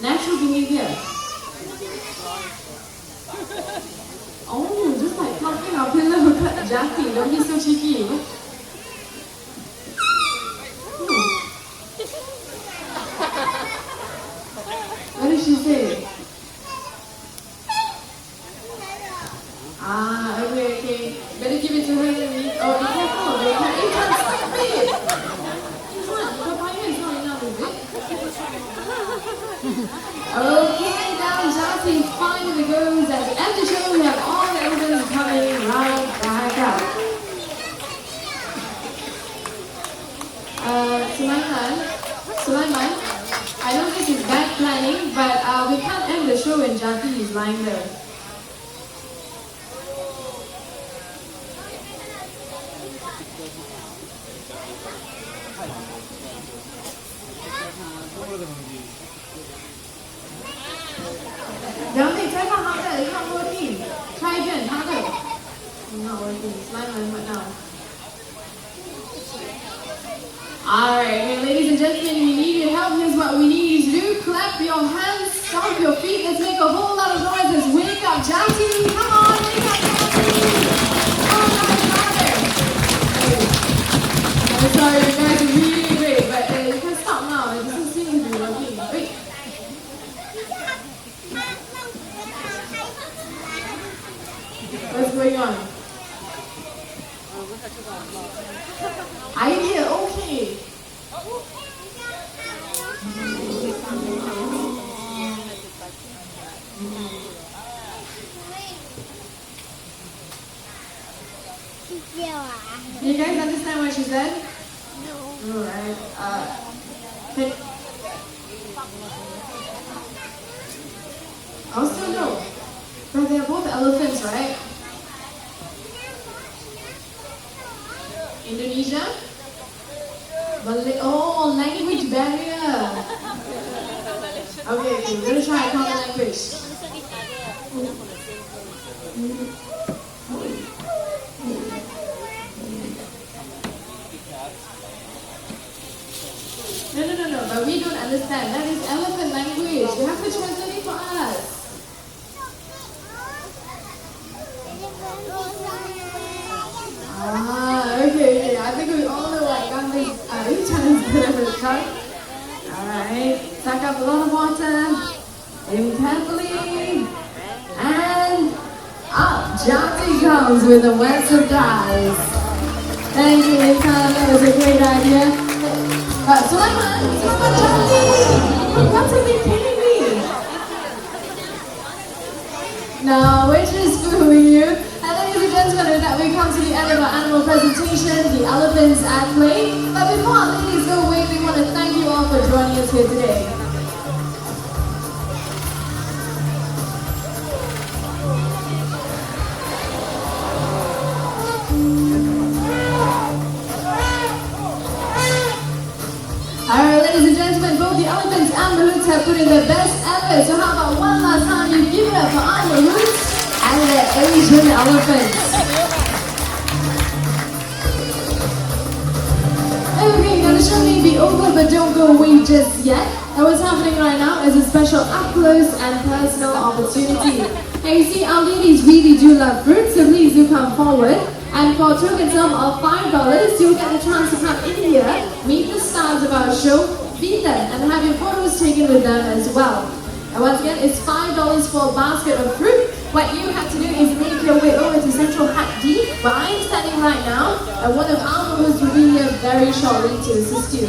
Natural behavior. Oh, just like talking our pillow cut Jackie. Don't be so cheeky. What did she say? Okay. Better give it to her than me. Oh, be careful. You can't stop it. You can't. The fire is not enough, is it? Okay, now Jati finally goes. At the end of the show, we have all the evidence coming right back up. Sulaiman, I know this is bad planning, but we can't end the show when Jati is lying there. Jati, try to hug that. It's not working. Try again. Hug it. It's not working. Sulaiman, what now? Alright, ladies and gentlemen, we need your help. Here's what we need you to do. Clap your hands, stomp your feet. Let's make a whole lot of noise. Let's wake up Jati. Come on, wake up Jati. Come on, louder. I'm sorry, you guys are really great, but you can stop now. It doesn't seem to be working. Wait. What's going on? Idea, okay. You guys understand what she said? No. Alright. Also no. But they're both elephants, right? Indonesia? Oh, language barrier. Okay, we're gonna try common language. No, but we don't understand. That is elephant language. You have to translate it for us. Okay. I think we all know what Gandhi's Chinese is, right? Alright. Suck up a lot of water. In carefully. And up. Jati comes with a wet surprise. Thank you, Intan. That was a great idea. Sulaiman, Jati! You got to be kidding me. No, we're just fooling you. Ladies and gentlemen, that we come to the end of our animal presentation, the elephants at play. But before our ladies go away, we want to thank you all for joining us here today. Alright, ladies and gentlemen, both the elephants and Mahouts have put in their best effort. So how about one last time you give it up for our Mahouts and the Asian elephants. Okay, now the show may be over, but don't go away just yet. And what's happening right now is a special up-close and personal opportunity. Now you see, our ladies really do love fruit, so please do come forward. And for a token sum of $5, you'll get the chance to come in here, meet the stars of our show, feed them, and have your photos taken with them as well. And once again, it's $5 for a basket of fruit. What you have to do is make your way over to Central Hat D, where I'm standing right now, and one of our members will be here very shortly to assist you.